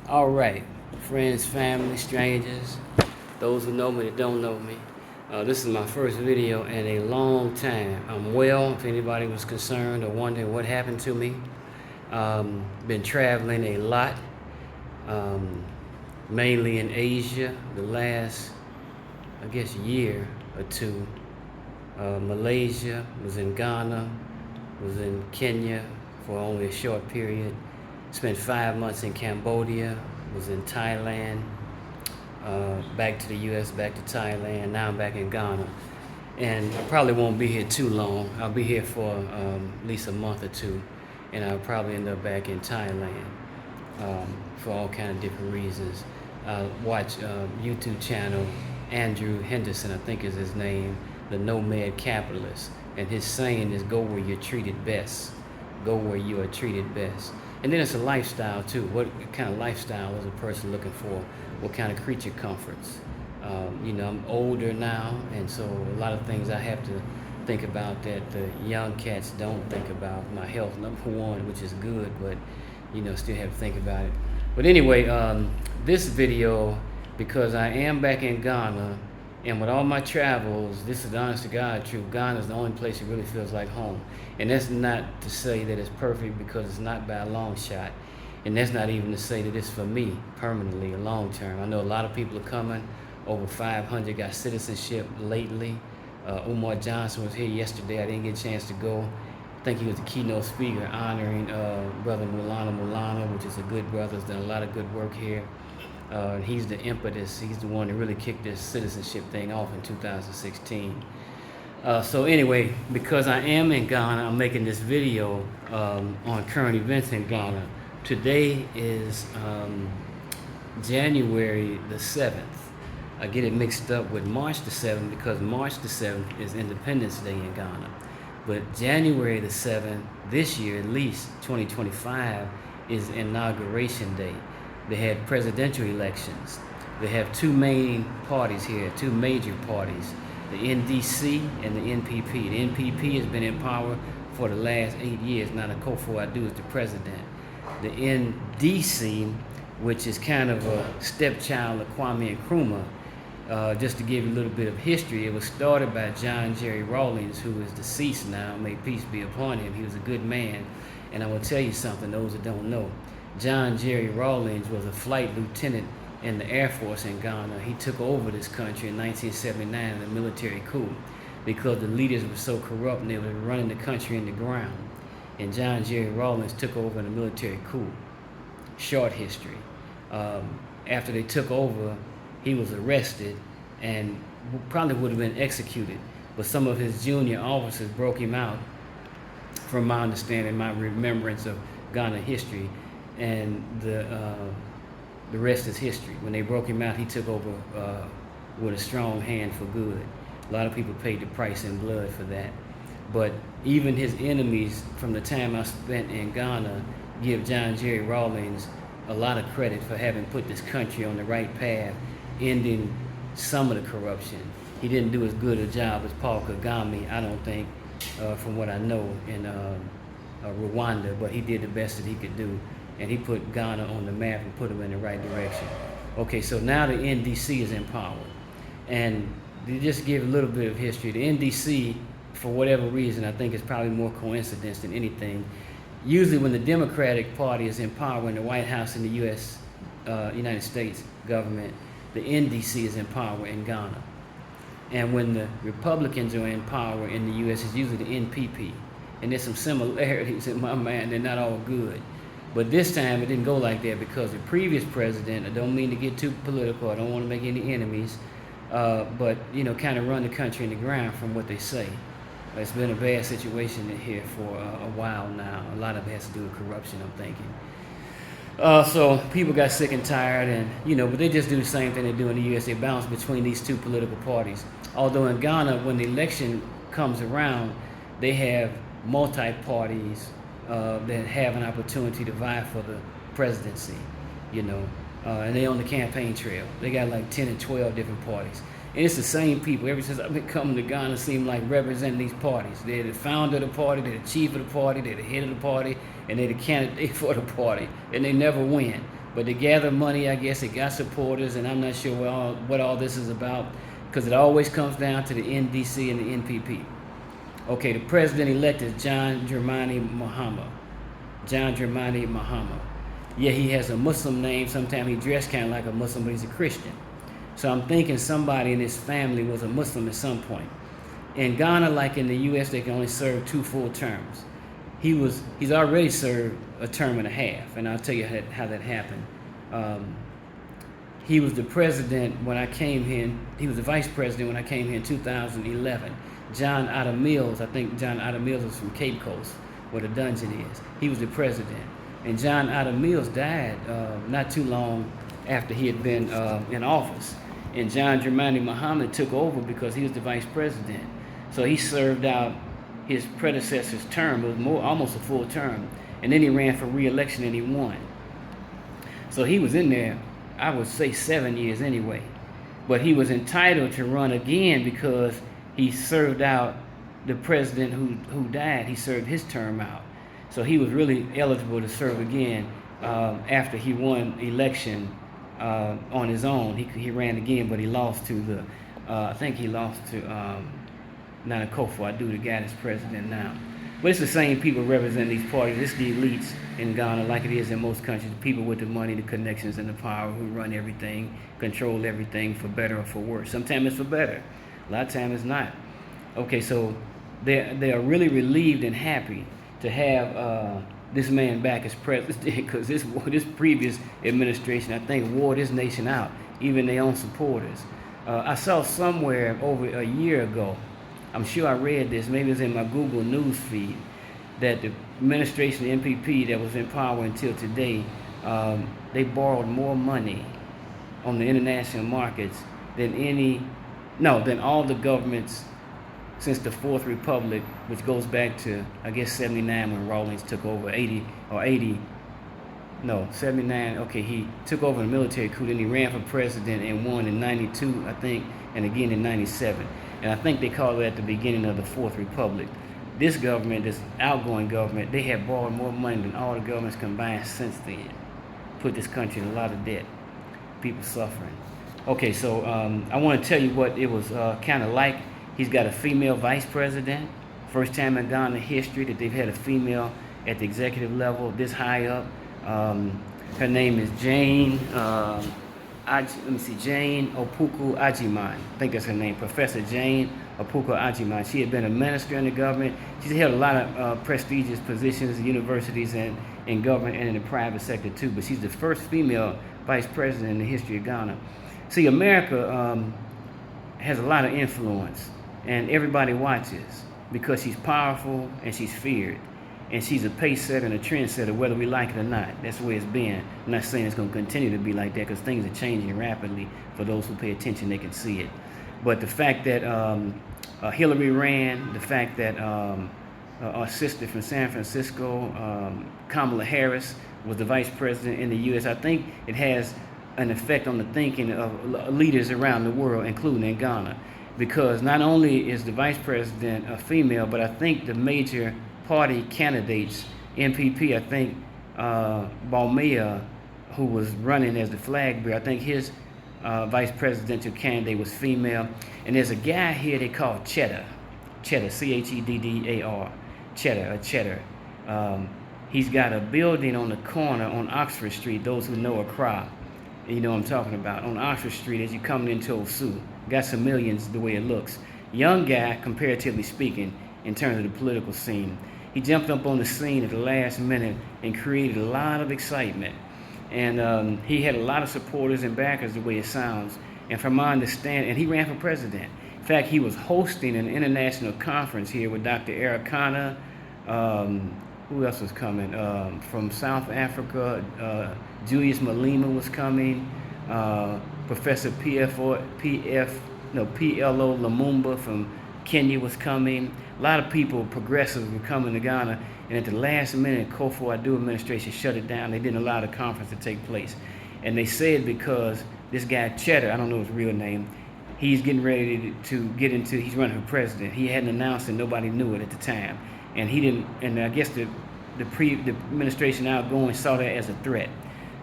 All right, friends, family, strangers, those who know me that don't know me. This is my first video in a long time. I'm well, if anybody was concerned or wondering what happened to me. Been traveling a lot, mainly in Asia, the last, I guess, year or two. Malaysia, was in Ghana, was in Kenya for only a short period. Spent 5 months in Cambodia, was in Thailand, back to the U.S., back to Thailand. Now I'm back in Ghana. And I probably won't be here too long. I'll be here for at least a month or two. And I'll probably end up back in Thailand for all kind of different reasons. I watch YouTube channel, Andrew Henderson, I think is his name, the Nomad Capitalist. And his saying is, go where you're treated best. Go where you are treated best. And then it's a lifestyle too. What kind of lifestyle is a person looking for? What kind of creature comforts? I'm older now, and so a lot of things I have to think about that the young cats don't think about. My health, number one, which is good, but still have to think about it. But anyway, this video, because I am back in Ghana, and with all my travels, this is the honest to God truth, Ghana is the only place it really feels like home. And that's not to say that it's perfect, because it's not by a long shot. And that's not even to say that it's for me permanently, long term. I know a lot of people are coming, over 500 got citizenship lately. Umar Johnson was here yesterday. I didn't get a chance to go. I think he was the keynote speaker honoring Brother Mulana, which is a good brother, has done a lot of good work here. And he's the impetus. He's the one that really kicked this citizenship thing off in 2016. So anyway, because I am in Ghana, I'm making this video on current events in Ghana. Today is January the 7th. I get it mixed up with March the 7th because March the 7th is Independence Day in Ghana. But January the 7th, this year at least, 2025, is Inauguration Day. They had presidential elections. They have two main parties here, two major parties, the NDC and the NPP. The NPP has been in power for the last 8 years. Now the Akufo-Addo is the president. The NDC, which is kind of a stepchild of Kwame Nkrumah, just to give you a little bit of history, it was started by John Jerry Rawlings, who is deceased now, may peace be upon him. He was a good man. And I will tell you something, those that don't know. John Jerry Rawlings was a flight lieutenant in the Air Force in Ghana. He took over this country in 1979 in a military coup because the leaders were so corrupt and they were running the country in the ground. And John Jerry Rawlings took over in a military coup. Short history. After they took over, he was arrested and probably would have been executed. But some of his junior officers broke him out, from my understanding, my remembrance of Ghana history, and the rest is history. When they broke him out, he took over with a strong hand for good. A lot of people paid the price in blood for that. But even his enemies from the time I spent in Ghana give John Jerry Rawlings a lot of credit for having put this country on the right path, ending some of the corruption. He didn't do as good a job as Paul Kagame, I don't think, from what I know, in Rwanda, but he did the best that he could do. And he put Ghana on the map and put them in the right direction. Okay, so now the NDC is in power. And to just give a little bit of history, the NDC, for whatever reason, I think it's probably more coincidence than anything. Usually when the Democratic Party is in power in the White House in the U.S., United States government, the NDC is in power in Ghana. And when the Republicans are in power in the U.S., it's usually the NPP. And there's some similarities in my mind, they're not all good. But this time it didn't go like that because the previous president, I don't mean to get too political, I don't want to make any enemies, but kind of run the country in the ground from what they say. It's been a bad situation here for a while now. A lot of it has to do with corruption, I'm thinking. So people got sick and tired, and but they just do the same thing they do in the U.S. They bounce between these two political parties. Although in Ghana, when the election comes around, they have multi-parties that have an opportunity to vie for the presidency, and they on the campaign trail. They got like 10 and 12 different parties. And it's the same people. Ever since I've been coming to Ghana, seem like representing these parties. They're the founder of the party, they're the chief of the party, they're the head of the party, and they're the candidate for the party. And they never win. But they gather money, I guess. It got supporters, and I'm not sure what all this is about, because it always comes down to the NDC and the NPP. Okay, the president-elect is John Dramani Mahama. John Dramani Mahama. Yeah, he has a Muslim name. Sometimes he dressed kind of like a Muslim, but he's a Christian. So I'm thinking somebody in his family was a Muslim at some point. In Ghana, like in the U.S., they can only serve 2 full terms. He's already served a term and a half, and I'll tell you how that happened. He was the president when I came here. He was the vice president when I came here in 2011. John Otter Mills, I think John Otter Mills was from Cape Coast, where the dungeon is. He was the president. And John Otter Mills died not too long after he had been in office. And John Dramani Mahama took over because he was the vice president. So he served out his predecessor's term. It was almost a full term. And then he ran for re-election and he won. So he was in there, I would say 7 years anyway. But he was entitled to run again because he served out the president who died. He served his term out. So he was really eligible to serve again after he won election on his own. He ran again, but he lost to the, I think he lost to Nana Akufo-Addo, the guy that's president now. But it's the same people representing these parties. It's the elites in Ghana, like it is in most countries, the people with the money, the connections, and the power who run everything, control everything for better or for worse. Sometimes it's for better. A lot of times it's not. Okay, so they are really relieved and happy to have this man back as president, because this previous administration, I think, wore this nation out, even their own supporters. I saw somewhere over a year ago, I'm sure I read this, maybe it's in my Google News feed, that the administration, the NPP that was in power until today, they borrowed more money on the international markets than all the governments since the Fourth Republic, which goes back to, I guess, 79 when Rawlings took over, 79, okay, he took over the military coup, then he ran for president and won in 92, I think, and again in 97. And I think they called it at the beginning of the Fourth Republic. This government, this outgoing government, they have borrowed more money than all the governments combined since then. Put this country in a lot of debt. People suffering. Okay, so I want to tell you what it was kind of like. He's got a female vice president. First time in Ghana history that they've had a female at the executive level this high up. Her name is Jane. Jane Opoku Ajiman. I think that's her name, Professor Jane Opoku Ajiman. She had been a minister in the government. She's held a lot of prestigious positions in universities and in government and in the private sector too. But she's the first female vice president in the history of Ghana. See, America has a lot of influence, and everybody watches because she's powerful and she's feared. And she's a pace setter and a trend setter, whether we like it or not. That's the way it's been. I'm not saying it's going to continue to be like that, because things are changing rapidly. For those who pay attention, they can see it. But the fact that Hillary ran, the fact that our sister from San Francisco, Kamala Harris, was the vice president in the U.S., I think it has an effect on the thinking of leaders around the world, including in Ghana. Because not only is the vice president a female, but I think the major party candidates, NPP, I think Balmea, who was running as the flag bearer, I think his vice presidential candidate was female. And there's a guy here they call Cheddar, Cheddar, Cheddar. He's got a building on the corner on Oxford Street. Those who know Accra, you know what I'm talking about. On Oxford Street as you come into Osu. Got some millions the way it looks. Young guy, comparatively speaking, in terms of the political scene. He jumped up on the scene at the last minute and created a lot of excitement. And he had a lot of supporters and backers the way it sounds. And from my understanding, and he ran for president. In fact, he was hosting an international conference here with Dr. Eric Kana. Who else was coming? From South Africa, Julius Malema was coming. Professor PLO Lumumba from Kenya was coming. A lot of people, progressives, were coming to Ghana, and at the last minute, Akufo-Addo administration shut it down. They didn't allow the conference to take place. And they said because this guy Cheddar, I don't know his real name, he's getting ready to get into, he's running for president. He hadn't announced it, nobody knew it at the time. And he didn't, and I guess the administration outgoing saw that as a threat.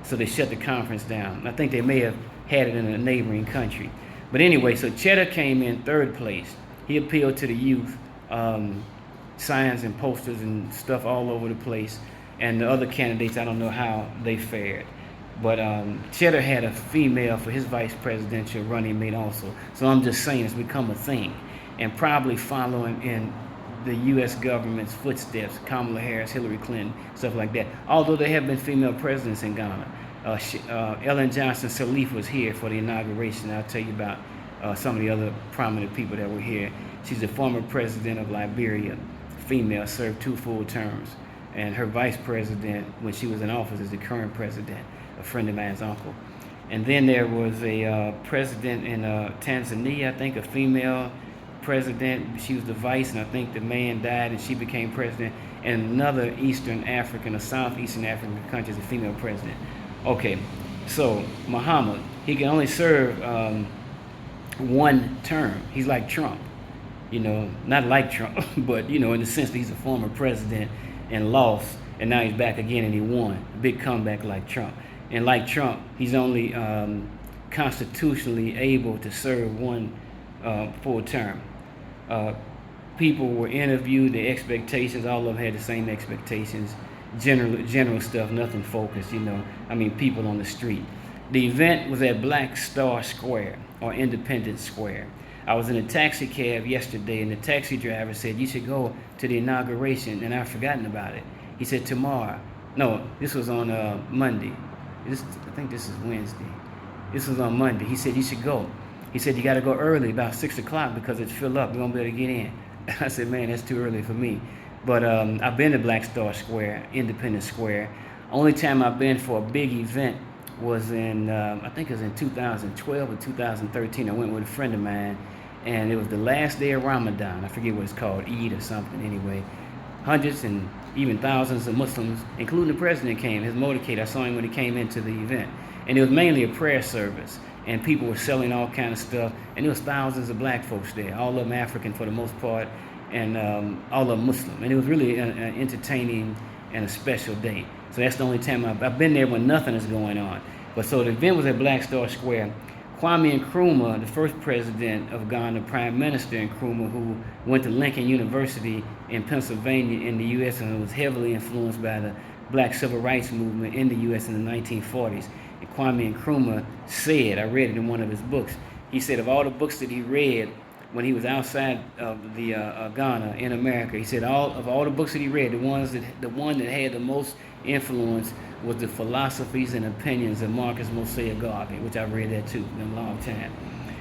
so they shut the conference down. I think they may have had it in a neighboring country. But anyway, so Cheddar came in third place. He appealed to the youth, signs and posters and stuff all over the place. And the other candidates, I don't know how they fared. But Cheddar had a female for his vice presidential running mate also. So I'm just saying it's become a thing. And probably following in the U.S. government's footsteps, Kamala Harris, Hillary Clinton, stuff like that. Although there have been female presidents in Ghana. Ellen Johnson Sirleaf was here for the inauguration. I'll tell you about some of the other prominent people that were here. She's the former president of Liberia, female, served 2 full terms. And her vice president, when she was in office, is the current president, a friend of mine's uncle. And then there was a president in Tanzania, I think, a female president. She was the vice, and I think the man died, and she became president. And another Eastern African or Southeastern African country is a female president. Okay, so Muhammad, he can only serve 1 term. He's like Trump, not like Trump, but in the sense that he's a former president and lost, and now he's back again and he won. Big comeback like Trump. And like Trump, he's only constitutionally able to serve 1 full term. People were interviewed, the expectations, all of them had the same expectations. General stuff, nothing focused, people on the street. The event was at Black Star Square, or Independence Square. I was in a taxi cab yesterday, and the taxi driver said, you should go to the inauguration, and I've forgotten about it. He said, tomorrow. No, this was on Monday. I think this is Wednesday. This was on Monday. He said, you should go. He said, you got to go early, about 6 o'clock, because it's filled up. You won't be able to get in. I said, man, that's too early for me. But I've been to Black Star Square, Independence Square. Only time I've been for a big event was in, I think it was in 2012 or 2013. I went with a friend of mine, and it was the last day of Ramadan. I forget what it's called, Eid or something anyway. Hundreds and even thousands of Muslims, including the president, came. His motorcade, I saw him when he came into the event. And it was mainly a prayer service. And people were selling all kind of stuff. And there was thousands of black folks there, all of them African for the most part, and all of them Muslim. And it was really an entertaining and a special day. So that's the only time I've been there when nothing is going on. But so the event was at Black Star Square. Kwame Nkrumah, the first president of Ghana, Prime Minister Nkrumah, who went to Lincoln University in Pennsylvania in the U.S. and was heavily influenced by the black civil rights movement in the U.S. in the 1940s. And Kwame Nkrumah said, I read it in one of his books, he said of all the books that he read when he was outside of the Ghana in America, he said of all the books that he read, the one that had the most influence was the philosophies and opinions of Marcus Mosiah Garvey, which I've read that too in a long time.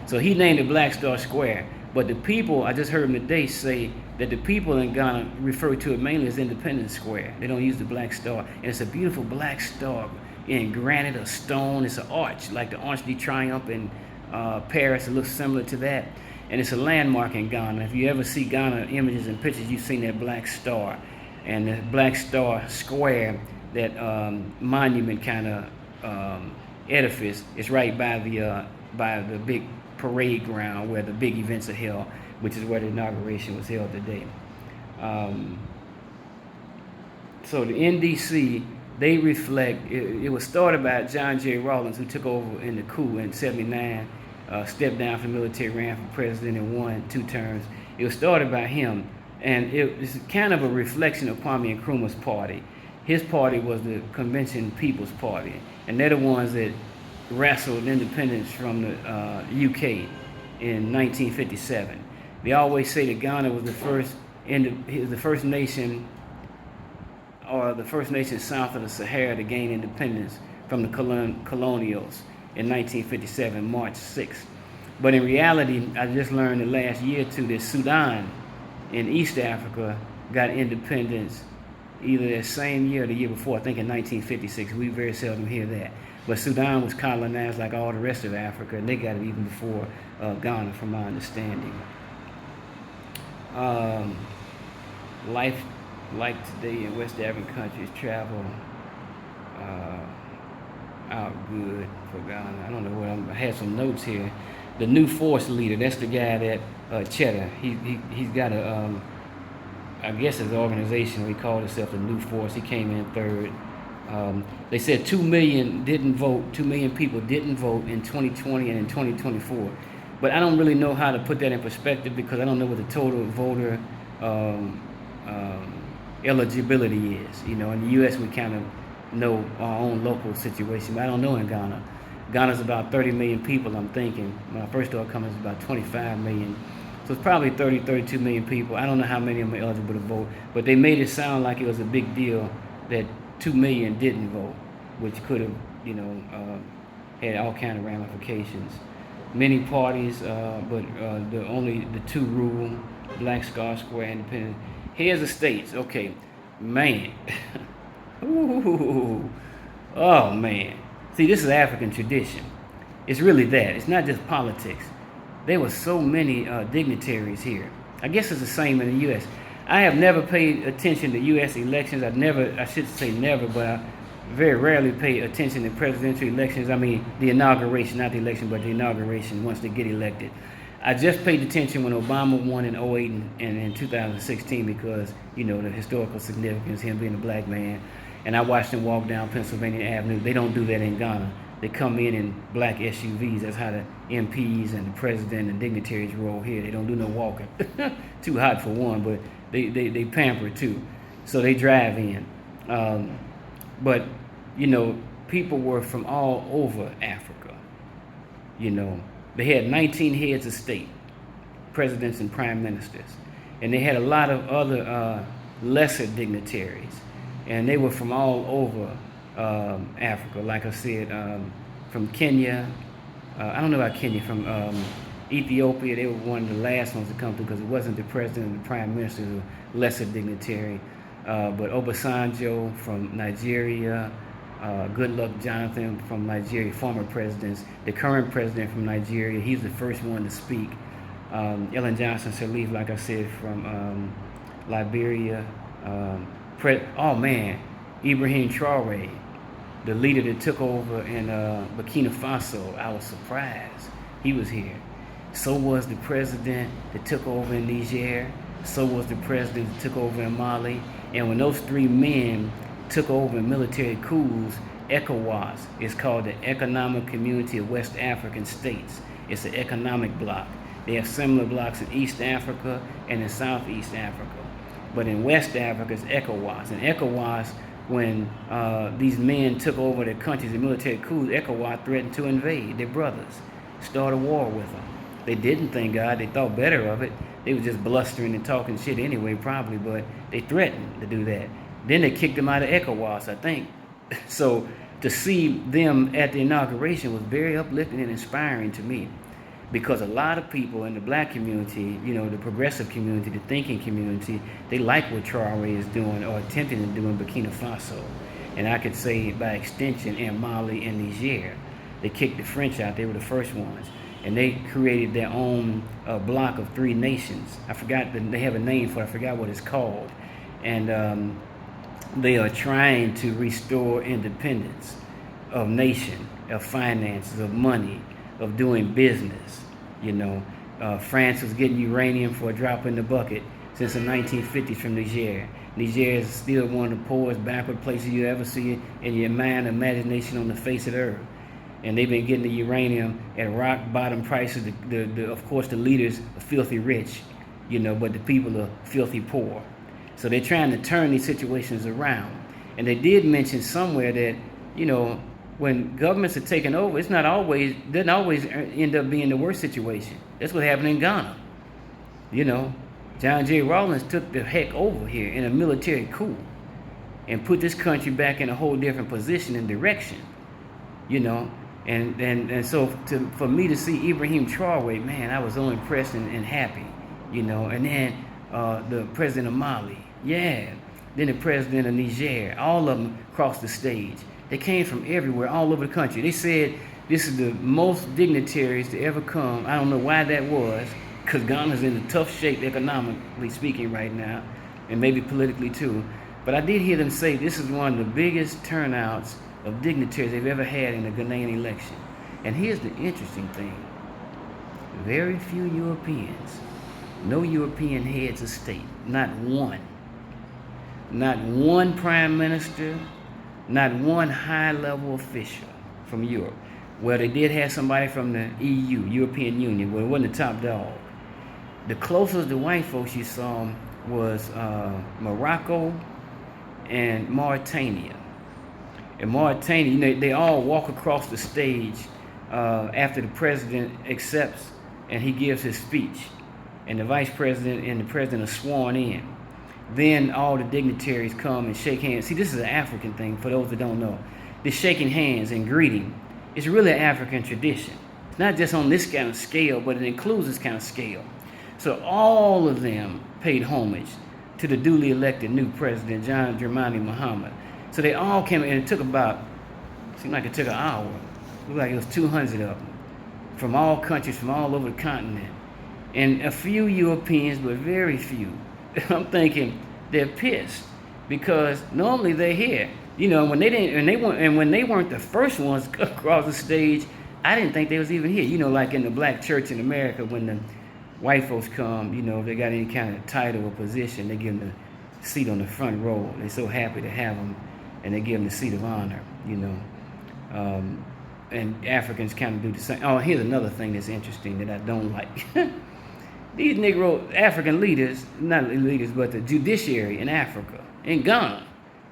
So he named it Black Star Square. But the people, I just heard him today say that the people in Ghana refer to it mainly as Independence Square. They don't use the black star. And it's a beautiful black star in granite or stone. It's an arch, like the Arch de Triomphe in Paris. It looks similar to that. And it's a landmark in Ghana. If you ever see Ghana images and pictures, you've seen that black star. And the Black Star Square, that monument kind of edifice, is right by the big parade ground where the big events are held, which is where the inauguration was held today. So the NDC, they reflect, it was started by John J. Rawlings, who took over in the coup in '79, stepped down from the military, ran for president and won 2 terms. It was started by him, and it's kind of a reflection of Kwame Nkrumah's party. His party was the Convention People's Party, and they're the ones that wrestled independence from the UK in 1957. They always say that Ghana was the first nation, or the first nation south of the Sahara to gain independence from the colonials in 1957, March 6th. But in reality, I just learned the last year or two that Sudan in East Africa got independence either that same year or the year before, I think in 1956. We very seldom hear that. But Sudan was colonized like all the rest of Africa, and they got it even before Ghana, from my understanding. Life like today in West African countries, travel out good for Ghana. I don't know what I had some notes here. The new force leader, that's the guy that Cheddar. He's got a I guess his organization, we called itself the New Force. He came in third. They said 2 million didn't vote. 2 million people didn't vote in 2020 and in 2024. But I don't really know how to put that in perspective because I don't know what the total voter um, um, eligibility is. You know, in the U.S. we kind of know our own local situation, but I don't know in Ghana. Ghana's about 30 million people, I'm thinking. When I first started coming, it's about 25 million. So it's probably 30, 32 million people. I don't know how many of them are eligible to vote, but they made it sound like it was a big deal that 2 million didn't vote, which could have, had all kind of ramifications. Many parties, but the two rule, Black Star Square, Independent. Here's the states. Okay, man. Ooh, oh man. See, this is African tradition. It's really that. It's not just politics. There were so many dignitaries here. I guess it's the same in the U.S. I have never paid attention to U.S. elections. I should say never, but I very rarely pay attention to presidential elections. I mean, the inauguration, not the election, but the inauguration once they get elected. I just paid attention when Obama won in 08 and in 2016 because, the historical significance, him being a black man. And I watched him walk down Pennsylvania Avenue. They don't do that in Ghana. They come in black SUVs. That's how the MPs and the president and dignitaries roll here. They don't do no walking. Too hot for one, but they pamper too. So they drive in. But, people were from all over Africa. They had 19 heads of state, presidents and prime ministers. And they had a lot of other lesser dignitaries. And they were from all over Africa. Like I said, from Kenya. I don't know about Kenya. From Ethiopia, they were one of the last ones to come through because it wasn't the president and the prime minister, it was a lesser dignitary. But Obasanjo from Nigeria, Goodluck Jonathan from Nigeria, former presidents. The current president from Nigeria, he's the first one to speak. Ellen Johnson Sirleaf, like I said, from Liberia. Ibrahim Traore, the leader that took over in Burkina Faso. I was surprised he was here. So was the president that took over in Niger. So was the president that took over in Mali. And when those three men took over in military coups, ECOWAS is called the Economic Community of West African States. It's an economic bloc. They have similar blocks in East Africa and in Southeast Africa. But in West Africa, it's ECOWAS. And ECOWAS, when these men took over their countries in military coups, ECOWAS threatened to invade their brothers, start a war with them. They didn't, thank God. They thought better of it. They were just blustering and talking shit anyway, probably, but they threatened to do that. Then they kicked them out of ECOWAS, I think. So to see them at the inauguration was very uplifting and inspiring to me. Because a lot of people in the black community, the progressive community, the thinking community, they like what Traore is doing or attempting to do in Burkina Faso. And I could say by extension in Mali and Niger. They kicked the French out. They were the first ones. And they created their own block of 3 nations. They have a name for it. I forgot what it's called. And they are trying to restore independence of nation, of finances, of money, of doing business. France was getting uranium for a drop in the bucket since the 1950s from Niger. Niger is still one of the poorest, backward places you ever see in your mind, imagination on the face of the earth. And they've been getting the uranium at rock bottom prices. Of course, the leaders are filthy rich, but the people are filthy poor. So they're trying to turn these situations around. And they did mention somewhere that, when governments are taking over, doesn't always end up being the worst situation. That's what happened in Ghana. John J. Rawlings took the heck over here in a military coup and put this country back in a whole different position and direction. And so for me to see Ibrahim Traore, man, I was so impressed and happy. And then the president of Mali, then the president of Niger, all of them crossed the stage. They came from everywhere, all over the country. They said this is the most dignitaries to ever come. I don't know why that was, because Ghana's in a tough shape economically speaking right now, and maybe politically too. But I did hear them say this is one of the biggest turnouts of dignitaries they've ever had in a Ghanaian election. And here's the interesting thing. Very few Europeans, no European heads of state, not one. Not one prime minister, Not one high-level official from Europe. Well, they did have somebody from the EU, European Union, but it wasn't the top dog. The closest to white folks you saw was Morocco and Mauritania. In Mauritania, they all walk across the stage after the president accepts and he gives his speech. And the vice president and the president are sworn in. Then all the dignitaries come and shake hands. See, this is an African thing for those that don't know. This shaking hands and greeting is really an African tradition. It's not just on this kind of scale, but it includes this kind of scale. So all of them paid homage to the duly elected new president, John Dramani Mahama. So they all came, and it took seemed like it took an hour. It looked like it was 200 of them from all countries, from all over the continent. And a few Europeans, but very few. I'm thinking they're pissed because normally they're here. When they weren't the first ones across the stage, I didn't think they was even here. Like in the black church in America, when the white folks come, if they got any kind of title or position, they give them the seat on the front row. They're so happy to have them, and they give them the seat of honor. And Africans kind of do the same. Oh, here's another thing that's interesting that I don't like. These Negro African leaders, not leaders, but the judiciary in Africa, in Ghana,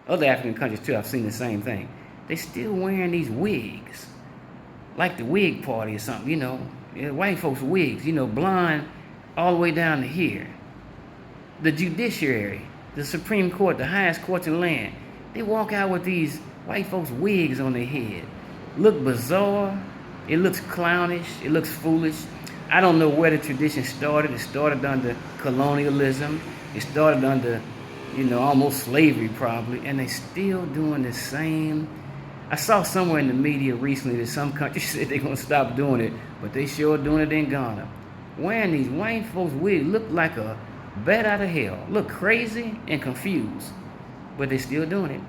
other African countries too, I've seen the same thing. They still wearing these wigs, like the wig party or something, white folks wigs, blonde all the way down to here. The judiciary, the Supreme Court, the highest courts in the land, they walk out with these white folks wigs on their head. Look bizarre, it looks clownish, it looks foolish. I don't know where the tradition started. It started under colonialism. It started under, almost slavery probably. And they still doing the same. I saw somewhere in the media recently that some countries said they're going to stop doing it, but they sure doing it in Ghana. Wearing these white folks wigs look like a bat out of hell. Look crazy and confused, but they still doing it.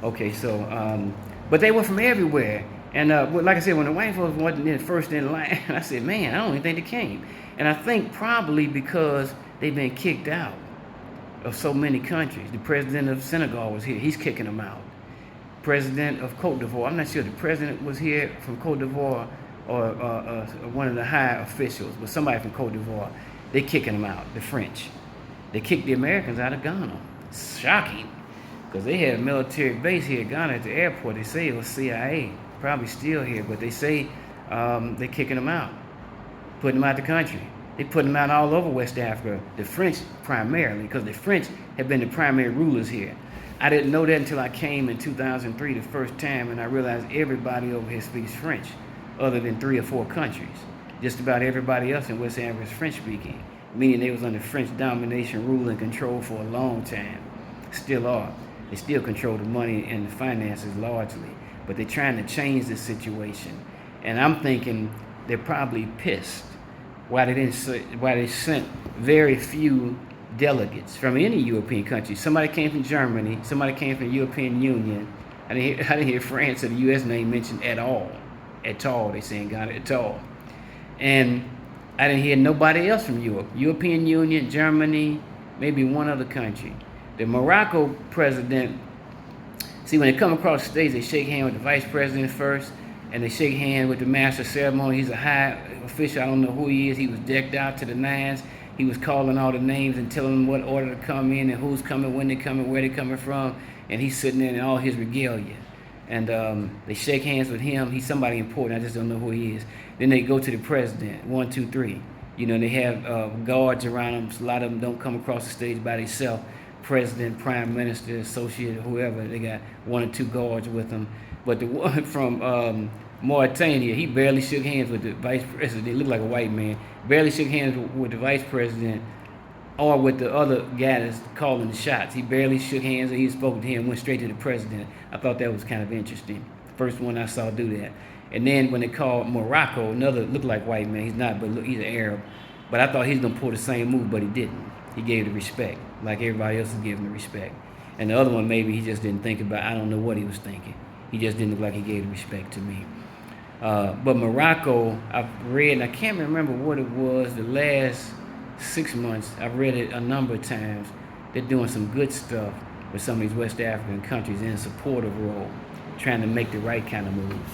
Okay, so, but they were from everywhere. And like I said, when the white folks wasn't first in line, I said, man, I don't even think they came. And I think probably because they've been kicked out of so many countries. The president of Senegal was here. He's kicking them out. President of Cote d'Ivoire. I'm not sure the president was here from Cote d'Ivoire or one of the high officials, but somebody from Cote d'Ivoire. They're kicking them out, the French. They kicked the Americans out of Ghana. It's shocking, because they had a military base here in Ghana at the airport. They say it was CIA. Probably still here, but they say they're kicking them out, putting them out the country. They put them out all over West Africa, the French primarily, because the French have been the primary rulers here. I didn't know that until I came in 2003 the first time, and I realized everybody over here speaks French, other than 3 or 4 countries. Just about everybody else in West Africa is French speaking, meaning they was under French domination, rule, and control for a long time. Still are. They still control the money and the finances largely. But they're trying to change the situation. And I'm thinking they're probably pissed why they sent very few delegates from any European country. Somebody came from Germany, somebody came from the European Union. I didn't hear France or the US name mentioned at all. At all, they say in Ghana, at all. And I didn't hear nobody else from Europe. European Union, Germany, maybe one other country. The Morocco president, see, when they come across the stage, they shake hands with the vice president first, and they shake hands with the master of ceremony. He's a high official. I don't know who he is. He was decked out to the nines. He was calling all the names and telling them what order to come in and who's coming, when they're coming, where they're coming from. And he's sitting there in all his regalia. And they shake hands with him. He's somebody important. I just don't know who he is. Then they go to the president, 1, 2, 3. And they have guards around them. A lot of them don't come across the stage by themselves. President, prime minister, associate, whoever, they got 1 or 2 guards with them. But the one from Mauritania, he barely shook hands with the vice president. He looked like a white man. Barely shook hands with the vice president or with the other guy that's calling the shots. He barely shook hands, and he spoke to him, went straight to the president. I thought that was kind of interesting. First one I saw do that. And then when they called Morocco, another looked like white man. He's not, but he's an Arab. But I thought he was going to pull the same move, but he didn't. He gave the respect, like everybody else is giving the respect. And the other one, maybe he just didn't think about, I don't know what he was thinking. He just didn't look like he gave the respect to me. But Morocco, I've read, and I can't remember what it was, the last 6 months, I've read it a number of times. They're doing some good stuff with some of these West African countries in a supportive role. trying to make the right kind of moves.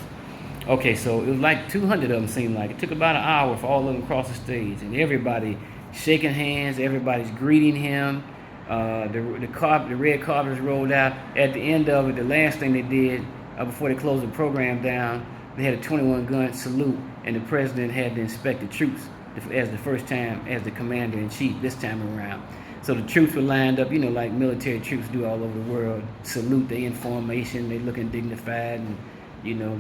Okay, so it was like 200 of them seemed like. It took about an hour for all of them to cross the stage, and everybody shaking hands, everybody's greeting him. The red carpet was rolled out. At the end of it, the last thing they did before they closed the program down, they had a 21-gun salute, and the president had to inspect the troops as the first time as the commander-in-chief this time around. So the troops were lined up, like military troops do all over the world. Salute, they in formation, they looking dignified, and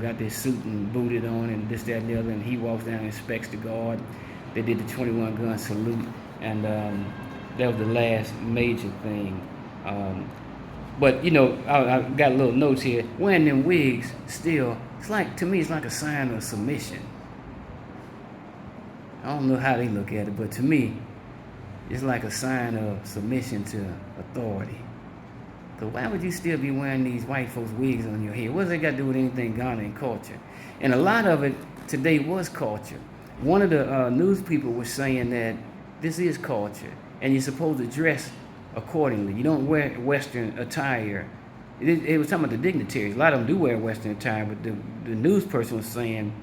got their suit and booted on and this, that, and the other, and he walks down and inspects the guard. They did the 21-gun salute, and that was the last major thing. But I got a little notes here. Wearing them wigs still, to me, it's like a sign of submission. I don't know how they look at it, but to me, it's like a sign of submission to authority. So why would you still be wearing these white folks' wigs on your head? What does that got to do with anything Ghanaian culture? And a lot of it today was culture. One of the news people was saying that this is culture, and you're supposed to dress accordingly. You don't wear Western attire. It was talking about the dignitaries. A lot of them do wear Western attire, but the news person was saying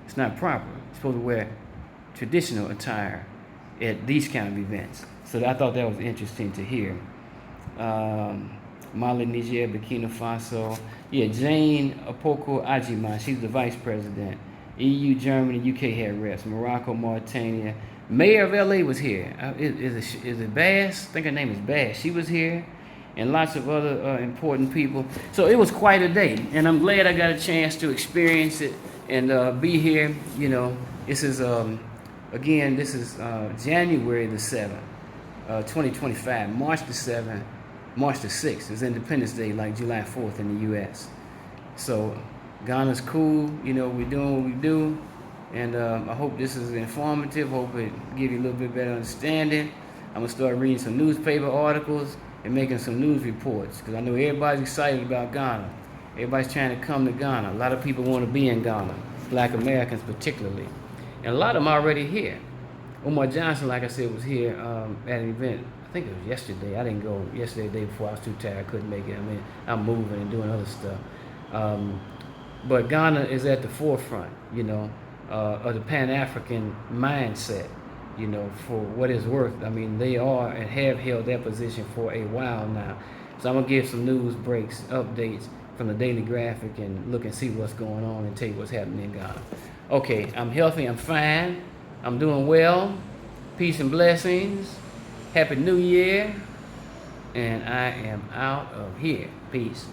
it's not proper. You're supposed to wear traditional attire at these kind of events. So I thought that was interesting to hear. Mali, Niger, Burkina Faso. Yeah, Jane Apoko Ajima, she's the vice president. EU, Germany, UK had reps. Morocco, Mauritania. Mayor of LA was here. Is it Bass? I think her name is Bass. She was here. And lots of other important people. So it was quite a day. And I'm glad I got a chance to experience it and be here. This is, again, this is January the 7th, 2025. March the 7th. March the 6th is Independence Day, like July 4th in the U.S. So Ghana's cool, we're doing what we do, and I hope this is informative. Hope it give you a little bit better understanding. I'm gonna start reading some newspaper articles and making some news reports because I know everybody's excited about Ghana. Everybody's trying to come to Ghana. A lot of people want to be in Ghana, Black Americans particularly, and a lot of them are already here. Omar Johnson, like I said, was here at an event. I think it was yesterday. I didn't go yesterday, the day before. I was too tired. I couldn't make it. I'm moving and doing other stuff. But Ghana is at the forefront, of the Pan-African mindset, for what it's worth. They are and have held that position for a while now. So I'm going to give some news breaks, updates from the Daily Graphic and look and see what's going on and tell you what's happening in Ghana. Okay, I'm healthy. I'm fine. I'm doing well. Peace and blessings. Happy New Year, and I am out of here. Peace.